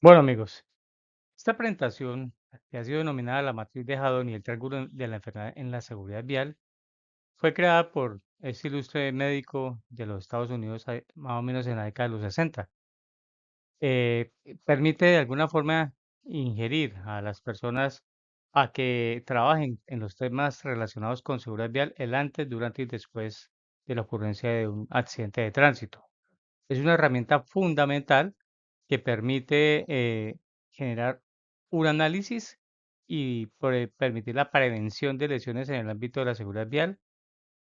Bueno, amigos, esta presentación, que ha sido denominada la matriz de Hadon y el triángulo de la enfermedad en la seguridad vial, fue creada por este ilustre médico de los Estados Unidos, más o menos en la década de los 60. Permite de alguna forma ingerir a las personas a que trabajen en los temas relacionados con seguridad vial el antes, durante y después de la ocurrencia de un accidente de tránsito. Es una herramienta fundamental que permite generar un análisis y permitir la prevención de lesiones en el ámbito de la seguridad vial,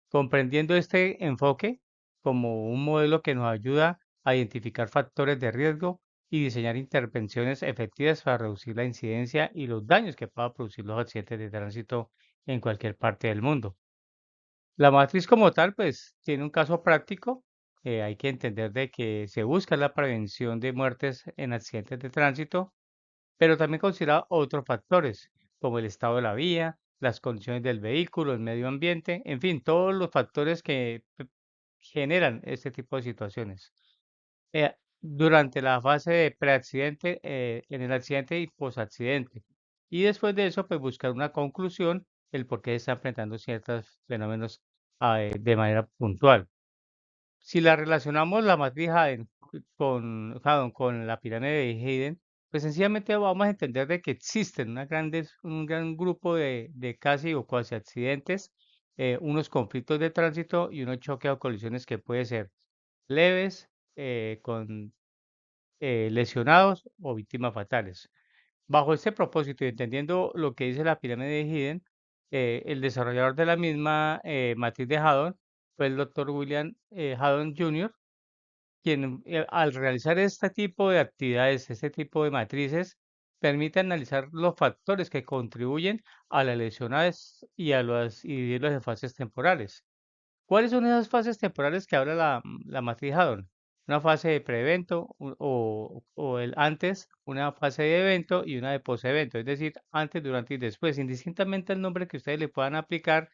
comprendiendo este enfoque como un modelo que nos ayuda a identificar factores de riesgo y diseñar intervenciones efectivas para reducir la incidencia y los daños que puedan producir los accidentes de tránsito en cualquier parte del mundo. La matriz como tal, pues, tiene un caso práctico. Hay que entender de que se busca la prevención de muertes en accidentes de tránsito, pero también considera otros factores, como el estado de la vía, las condiciones del vehículo, el medio ambiente, en fin, todos los factores que generan este tipo de situaciones. Durante la fase de preaccidente, en el accidente y posaccidente. Y después de eso, pues buscar una conclusión, el por qué está enfrentando ciertos fenómenos de manera puntual. Si la relacionamos la matriz con la pirámide de Hayden, pues sencillamente vamos a entender de que existen un gran grupo de casi o cuasi accidentes, unos conflictos de tránsito y unos choques o colisiones que pueden ser leves, con lesionados o víctimas fatales. Bajo este propósito y entendiendo lo que dice la pirámide de Hidden, el desarrollador de la misma matriz de Haddon fue el doctor William Haddon Jr., quien al realizar este tipo de actividades, este tipo de matrices, permite analizar los factores que contribuyen a las lesiones y a y dividirlos en fases temporales. ¿Cuáles son esas fases temporales que habla la matriz Hadron? Una fase de preevento o el antes, una fase de evento y una de posevento, es decir, antes, durante y después. Indistintamente el nombre que ustedes le puedan aplicar,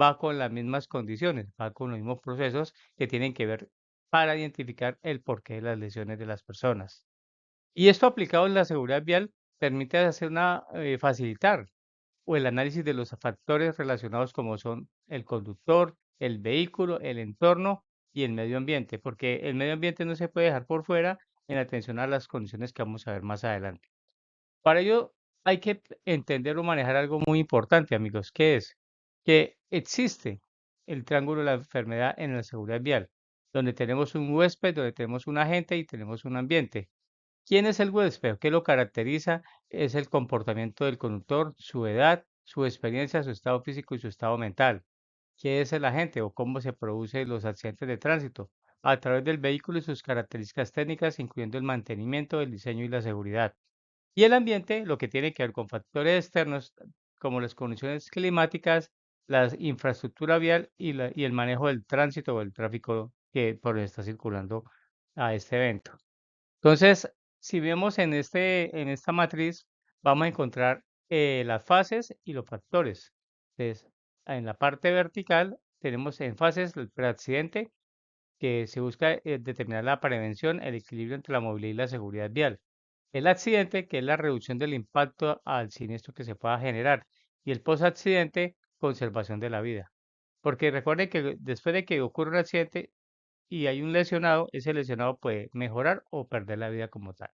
va con las mismas condiciones, va con los mismos procesos que tienen que ver para identificar el porqué de las lesiones de las personas. Y esto aplicado en la seguridad vial permite hacer facilitar o el análisis de los factores relacionados como son el conductor, el vehículo, el entorno y el medio ambiente, porque el medio ambiente no se puede dejar por fuera en atención a las condiciones que vamos a ver más adelante. Para ello hay que entender o manejar algo muy importante, amigos, que es que existe el triángulo de la enfermedad en la seguridad vial, donde tenemos un huésped, donde tenemos un agente y tenemos un ambiente. ¿Quién es el huésped? ¿Qué lo caracteriza? Es el comportamiento del conductor, su edad, su experiencia, su estado físico y su estado mental. ¿Qué es el agente o cómo se producen los accidentes de tránsito? A través del vehículo y sus características técnicas, incluyendo el mantenimiento, el diseño y la seguridad. Y el ambiente, lo que tiene que ver con factores externos, como las condiciones climáticas, la infraestructura vial y el manejo del tránsito o el tráfico que por donde está circulando a este evento. Entonces, si vemos en esta matriz, vamos a encontrar las fases y los factores. Entonces, en la parte vertical tenemos en fases el preaccidente, que se busca determinar la prevención, el equilibrio entre la movilidad y la seguridad vial. El accidente, que es la reducción del impacto al siniestro que se pueda generar. Y el posaccidente, conservación de la vida. Porque recuerden que después de que ocurre un accidente, y hay un lesionado, ese lesionado puede mejorar o perder la vida como tal.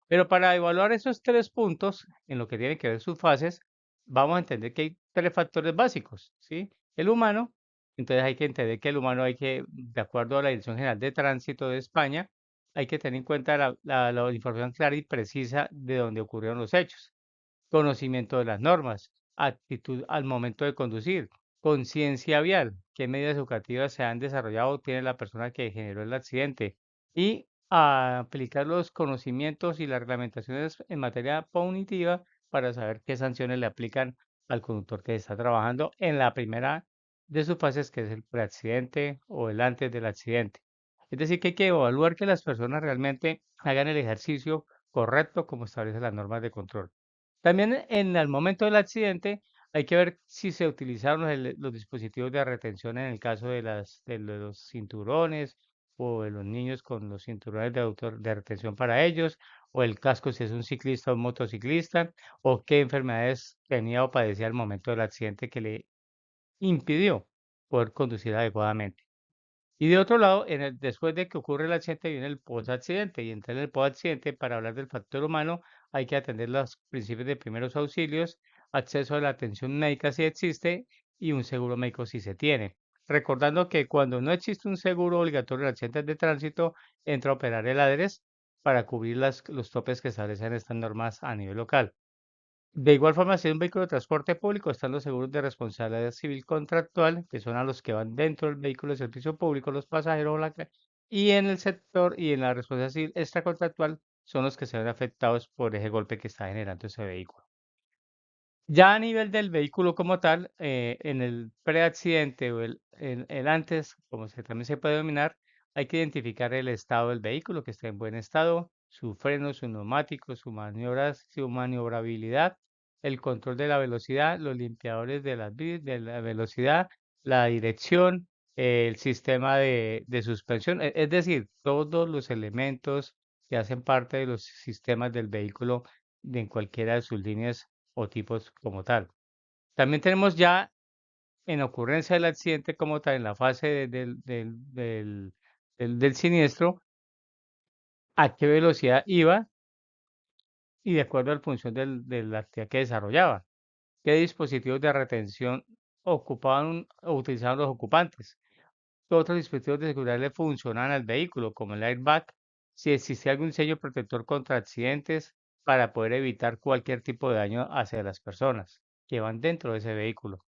Pero para evaluar esos 3 puntos, en lo que tiene que ver sus fases, vamos a entender que hay 3 factores básicos, ¿sí? El humano, entonces hay que entender que el humano de acuerdo a la Dirección General de Tránsito de España, hay que tener en cuenta la información clara y precisa de dónde ocurrieron los hechos, conocimiento de las normas, actitud al momento de conducir, conciencia vial, qué medidas educativas se han desarrollado o tiene la persona que generó el accidente y a aplicar los conocimientos y las reglamentaciones en materia punitiva para saber qué sanciones le aplican al conductor que está trabajando en la primera de sus fases, que es el preaccidente o el antes del accidente. Es decir, que hay que evaluar que las personas realmente hagan el ejercicio correcto como establecen las normas de control. También en el momento del accidente hay que ver si se utilizaron los dispositivos de retención en el caso de los cinturones o de los niños con los cinturones de retención para ellos, o el casco si es un ciclista o un motociclista, o qué enfermedades tenía o padecía al momento del accidente que le impidió poder conducir adecuadamente. Y de otro lado, después de que ocurre el accidente, viene el post-accidente. Y entre el post-accidente, para hablar del factor humano, hay que atender los principios de primeros auxilios, acceso a la atención médica si existe y un seguro médico si se tiene. Recordando que cuando no existe un seguro obligatorio en accidentes de tránsito, entra a operar el ADRES para cubrir los topes que establecen estas normas a nivel local. De igual forma, si es un vehículo de transporte público, están los seguros de responsabilidad civil contractual, que son a los que van dentro del vehículo de servicio público, los pasajeros, y en el sector y en la responsabilidad civil extracontractual son los que se ven afectados por ese golpe que está generando ese vehículo. Ya a nivel del vehículo como tal, en el preaccidente o el antes, como también se puede denominar, hay que identificar el estado del vehículo, que esté en buen estado, su freno, su neumático, su maniobrabilidad, el control de la velocidad, los limpiadores de de la velocidad, la dirección, el sistema de suspensión, es decir, todos los elementos que hacen parte de los sistemas del vehículo en cualquiera de sus líneas o tipos como tal. También tenemos ya en ocurrencia del accidente como tal, en la fase del siniestro, a qué velocidad iba y de acuerdo a la función de la actividad que desarrollaba. ¿Qué dispositivos de retención ocupaban o utilizaban los ocupantes? ¿Qué otros dispositivos de seguridad le funcionan al vehículo, como el airbag? Si existe algún sello protector contra accidentes para poder evitar cualquier tipo de daño hacia las personas que van dentro de ese vehículo.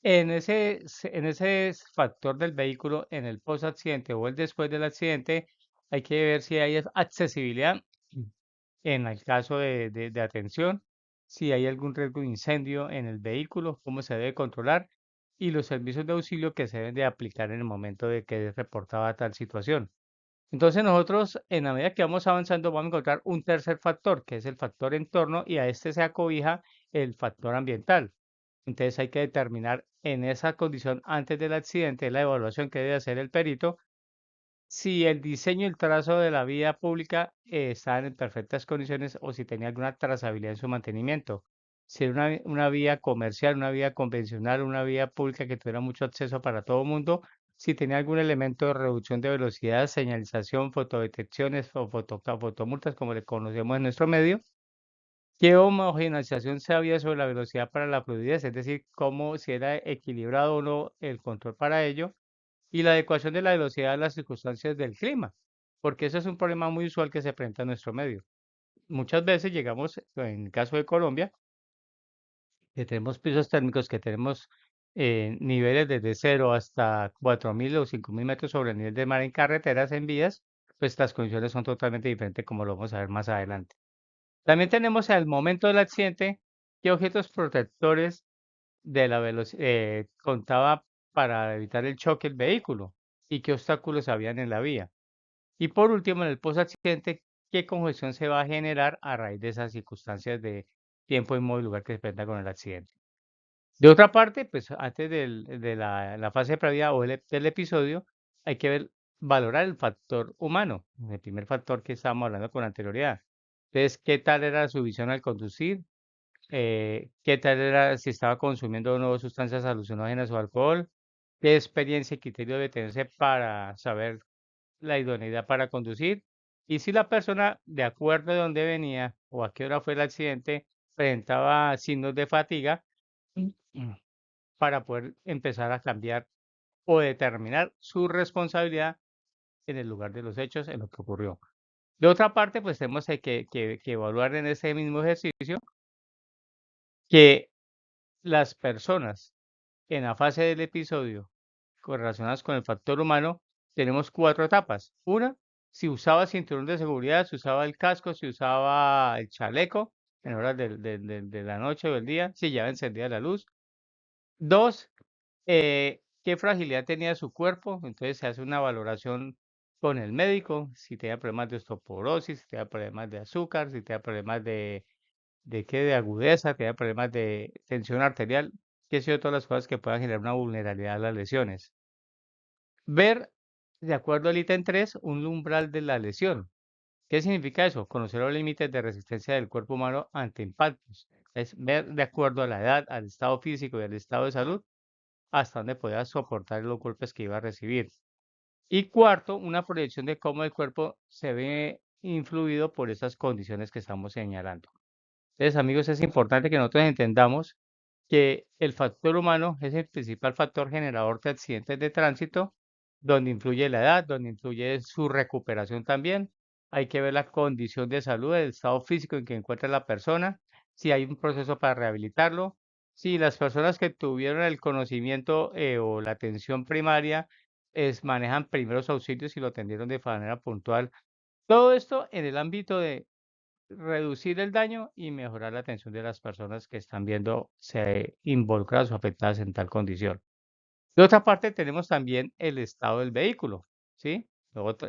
En ese factor del vehículo, en el post-accidente o el después del accidente, hay que ver si hay accesibilidad en el caso de atención, si hay algún riesgo de incendio en el vehículo, cómo se debe controlar y los servicios de auxilio que se deben de aplicar en el momento de que es reportada tal situación. Entonces nosotros, en la medida que vamos avanzando, vamos a encontrar un tercer factor, que es el factor entorno, y a este se acobija el factor ambiental. Entonces hay que determinar en esa condición antes del accidente, la evaluación que debe hacer el perito, si el diseño y el trazo de la vía pública estaban en perfectas condiciones o si tenía alguna trazabilidad en su mantenimiento. Si era una vía comercial, una vía convencional, una vía pública que tuviera mucho acceso para todo el mundo, si tenía algún elemento de reducción de velocidad, señalización, fotodetecciones o fotomultas, como le conocemos en nuestro medio. ¿Qué homogeneización se había sobre la velocidad para la fluidez? Es decir, cómo si era equilibrado o no el control para ello y la adecuación de la velocidad a las circunstancias del clima, porque eso es un problema muy usual que se presenta en nuestro medio. Muchas veces llegamos, en el caso de Colombia, que tenemos pisos térmicos, que tenemos niveles desde 0 hasta 4.000 o 5.000 metros sobre el nivel del mar en carreteras, en vías, pues las condiciones son totalmente diferentes, como lo vamos a ver más adelante. También tenemos al momento del accidente qué objetos protectores de la velocidad contaba para evitar el choque del vehículo y qué obstáculos habían en la vía. Y por último, en el post-accidente, qué congestión se va a generar a raíz de esas circunstancias de tiempo y modo y lugar que se presenta con el accidente. De otra parte, pues antes de la fase previa o del episodio, hay que valorar el factor humano, el primer factor que estábamos hablando con anterioridad. Entonces, ¿qué tal era su visión al conducir? ¿Qué tal era si estaba consumiendo o no sustancias alucinógenas o alcohol? ¿Qué experiencia y criterio debe tenerse para saber la idoneidad para conducir? Y si la persona, de acuerdo a dónde venía o a qué hora fue el accidente, presentaba signos de fatiga, mm, para poder empezar a cambiar o determinar su responsabilidad en el lugar de los hechos, en lo que ocurrió. De otra parte, pues tenemos que evaluar en ese mismo ejercicio que las personas en la fase del episodio correlacionadas con el factor humano, tenemos cuatro etapas. Una, si usaba cinturón de seguridad, si usaba el casco, si usaba el chaleco en horas de la noche o del día, si ya encendía la luz. Dos, qué fragilidad tenía su cuerpo. Entonces se hace una valoración con el médico, si tenía problemas de osteoporosis, si tenía problemas de azúcar, si tenía problemas de agudeza, tenía problemas de tensión arterial, que son todas las cosas que puedan generar una vulnerabilidad a las lesiones. Ver, de acuerdo al ítem 3, un umbral de la lesión. ¿Qué significa eso? Conocer los límites de resistencia del cuerpo humano ante impactos. Es ver de acuerdo a la edad, al estado físico y al estado de salud, hasta dónde podía soportar los golpes que iba a recibir. Y cuarto, una proyección de cómo el cuerpo se ve influido por esas condiciones que estamos señalando. Entonces, amigos, es importante que nosotros entendamos que el factor humano es el principal factor generador de accidentes de tránsito, donde influye la edad, donde influye su recuperación también. Hay que ver la condición de salud, el estado físico en que encuentra la persona, si hay un proceso para rehabilitarlo, si las personas que tuvieron el conocimiento o la atención primaria manejan primeros auxilios y lo atendieron de manera puntual. Todo esto en el ámbito de reducir el daño y mejorar la atención de las personas que están viendo se involucradas o afectadas en tal condición. De otra parte, tenemos también el estado del vehículo, ¿sí?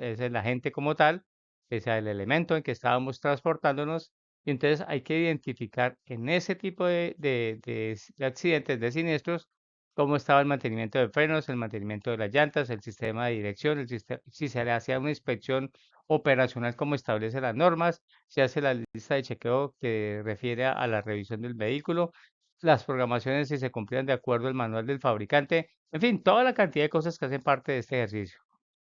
Es el agente como tal, que sea el elemento en que estábamos transportándonos. Y entonces hay que identificar en ese tipo de accidentes, de siniestros, cómo estaba el mantenimiento de frenos, el mantenimiento de las llantas, el sistema de dirección, si se le hacía una inspección operacional como establece las normas, se hace la lista de chequeo que refiere a la revisión del vehículo, las programaciones si se cumplían de acuerdo al manual del fabricante, en fin, toda la cantidad de cosas que hacen parte de este ejercicio.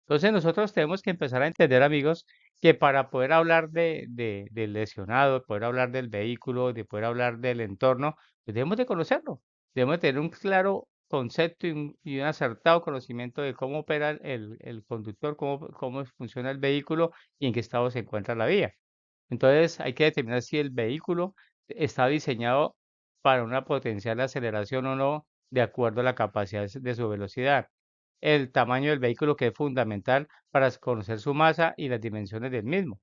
Entonces nosotros tenemos que empezar a entender, amigos, que para poder hablar del lesionado, poder hablar del vehículo, de poder hablar del entorno, pues debemos de conocerlo. Debemos de tener un claro concepto y un acertado conocimiento de cómo opera el conductor, cómo funciona el vehículo y en qué estado se encuentra la vía. Entonces hay que determinar si el vehículo está diseñado para una potencial aceleración o no, de acuerdo a la capacidad de su velocidad. El tamaño del vehículo, que es fundamental para conocer su masa y las dimensiones del mismo.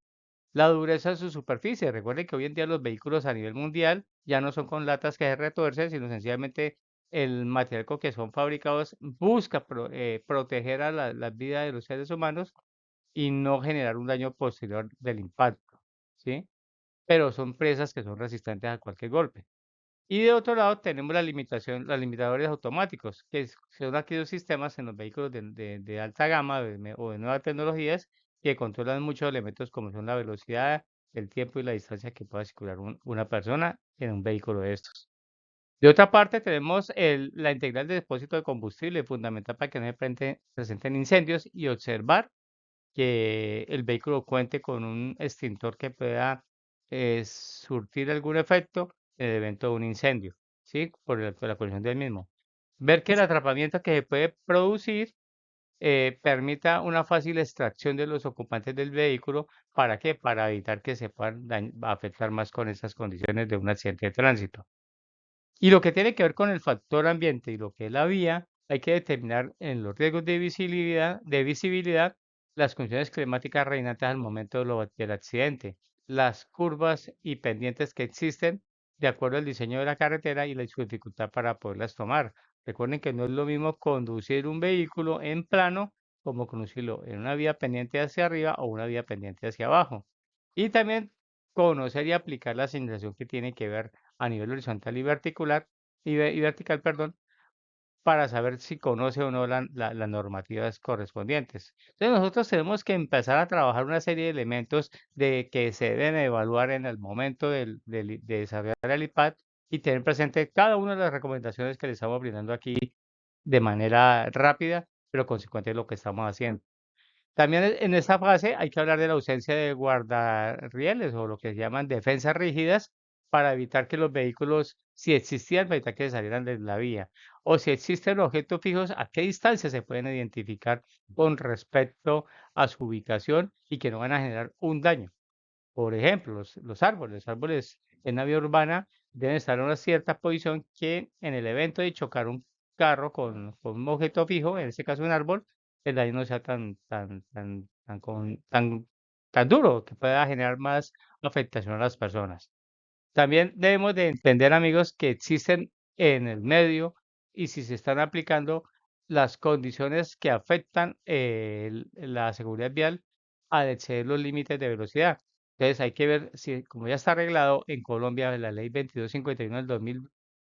La dureza de su superficie. Recuerden que hoy en día los vehículos a nivel mundial ya no son con latas que se retuercen, sino sencillamente el material con que son fabricados busca proteger a la vida de los seres humanos y no generar un daño posterior del impacto, ¿sí? Pero son presas que son resistentes a cualquier golpe. Y de otro lado tenemos la limitación, los limitadores automáticos, son aquellos sistemas en los vehículos de alta gama o de nuevas tecnologías que controlan muchos elementos como son la velocidad, el tiempo y la distancia que pueda circular una persona en un vehículo de estos. De otra parte, tenemos la integral de depósito de combustible, fundamental para que no se presenten incendios y observar que el vehículo cuente con un extintor que pueda surtir algún efecto en el evento de un incendio, ¿sí? Por la colisión del mismo. Ver que el atrapamiento que se puede producir permita una fácil extracción de los ocupantes del vehículo. ¿Para qué? Para evitar que se puedan afectar más con esas condiciones de un accidente de tránsito. Y lo que tiene que ver con el factor ambiente y lo que es la vía, hay que determinar en los riesgos de visibilidad las condiciones climáticas reinantes al momento del accidente, las curvas y pendientes que existen de acuerdo al diseño de la carretera y su dificultad para poderlas tomar. Recuerden que no es lo mismo conducir un vehículo en plano como conducirlo en una vía pendiente hacia arriba o una vía pendiente hacia abajo. Y también conocer y aplicar la señalización que tiene que ver a nivel horizontal y vertical, perdón, para saber si conoce o no las normativas correspondientes. Entonces, nosotros tenemos que empezar a trabajar una serie de elementos que se deben evaluar en el momento de desarrollar el IPAD y tener presente cada una de las recomendaciones que le estamos brindando aquí de manera rápida, pero consecuente de lo que estamos haciendo. También en esta fase hay que hablar de la ausencia de guardarrieles o lo que se llaman defensas rígidas para evitar que los vehículos, si existían, para evitar que se salieran de la vía. O si existen objetos fijos, a qué distancia se pueden identificar con respecto a su ubicación y que no van a generar un daño. Por ejemplo, los árboles en la vía urbana deben estar en una cierta posición que en el evento de chocar un carro con un objeto fijo, en este caso un árbol, el daño no sea tan duro, que pueda generar más afectación a las personas. También debemos de entender, amigos, que existen en el medio y si se están aplicando las condiciones que afectan la seguridad vial al exceder los límites de velocidad. Entonces hay que ver si, como ya está arreglado en Colombia, la ley 2251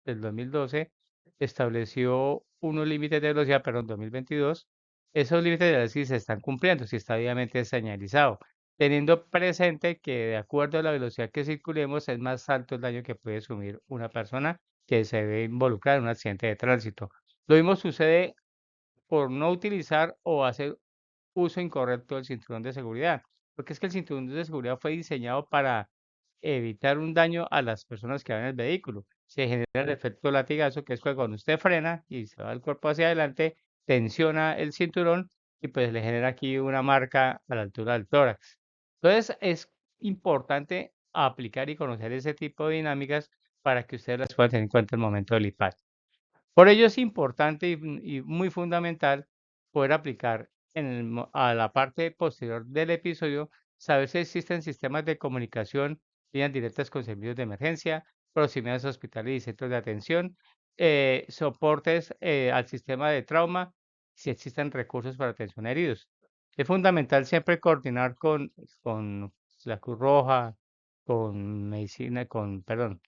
del 2012 estableció unos límites de velocidad, perdón, 2022, esos límites de velocidad si se están cumpliendo, si está debidamente señalizado. teniendo presente que de acuerdo a la velocidad que circulemos es más alto el daño que puede sufrir una persona que se ve involucrada en un accidente de tránsito. Lo mismo sucede por no utilizar o hacer uso incorrecto del cinturón de seguridad, porque es que el cinturón de seguridad fue diseñado para evitar un daño a las personas que van en el vehículo. Se genera el efecto latigazo, que es que cuando usted frena y se va el cuerpo hacia adelante, tensiona el cinturón y pues le genera aquí una marca a la altura del tórax. Entonces es importante aplicar y conocer ese tipo de dinámicas para que ustedes las puedan tener en cuenta en el momento del impacto. Por ello es importante y muy fundamental poder aplicar a la parte posterior del episodio, saber si existen sistemas de comunicación, líneas directas con servicios de emergencia, proximidades hospitalarias y centros de atención, soportes al sistema de trauma, si existen recursos para atención a heridos. Es fundamental siempre coordinar con la Cruz Roja, con medicina, perdón,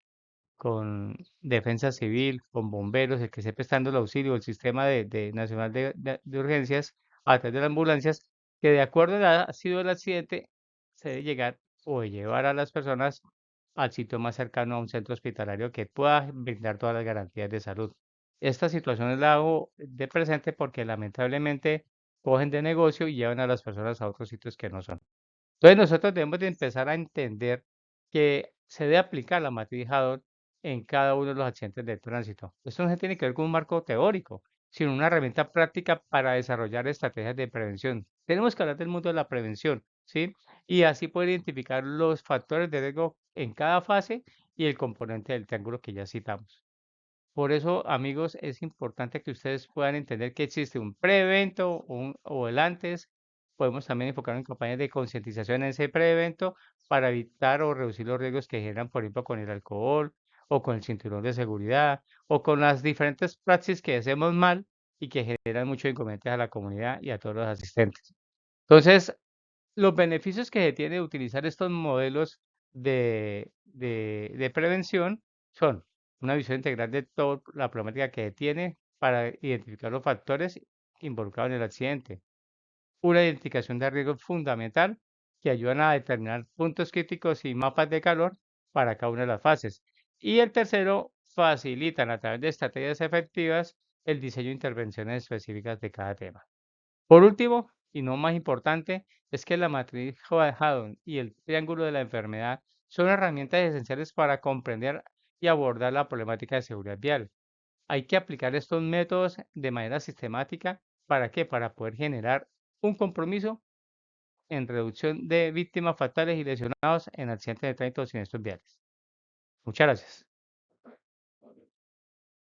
con defensa civil, con bomberos, el que esté prestando el auxilio, el sistema de nacional de urgencias, a través de las ambulancias, que de acuerdo a la ha sido el accidente, se debe llegar o llevar a las personas al sitio más cercano a un centro hospitalario que pueda brindar todas las garantías de salud. Esta situación la hago de presente porque lamentablemente cogen de negocio y llevan a las personas a otros sitios que no son. Entonces nosotros debemos de empezar a entender que se debe aplicar la matriz Hadot en cada uno de los accidentes de tránsito. Esto no se tiene que ver con un marco teórico, sino una herramienta práctica para desarrollar estrategias de prevención. Tenemos que hablar del mundo de la prevención, ¿sí? Y así poder identificar los factores de riesgo en cada fase y el componente del triángulo que ya citamos. Por eso, amigos, es importante que ustedes puedan entender que existe un pre-evento o el antes. Podemos también enfocar en campañas de concientización en ese pre-evento para evitar o reducir los riesgos que generan, por ejemplo, con el alcohol o con el cinturón de seguridad o con las diferentes praxis que hacemos mal y que generan muchos inconvenientes a la comunidad y a todos los asistentes. Entonces, los beneficios que se tiene de utilizar estos modelos de prevención son una visión integral de toda la problemática que tiene para identificar los factores involucrados en el accidente, una identificación de riesgo fundamental que ayudan a determinar puntos críticos y mapas de calor para cada una de las fases. Y el tercero, facilitan a través de estrategias efectivas el diseño de intervenciones específicas de cada tema. Por último, y no más importante, es que la matriz Haddon y el triángulo de la enfermedad son herramientas esenciales para comprender y abordar la problemática de seguridad vial. Hay que aplicar estos métodos de manera sistemática. ¿Para qué? Para poder generar un compromiso en reducción de víctimas fatales y lesionados en accidentes de tránsito o siniestros viales. Muchas gracias.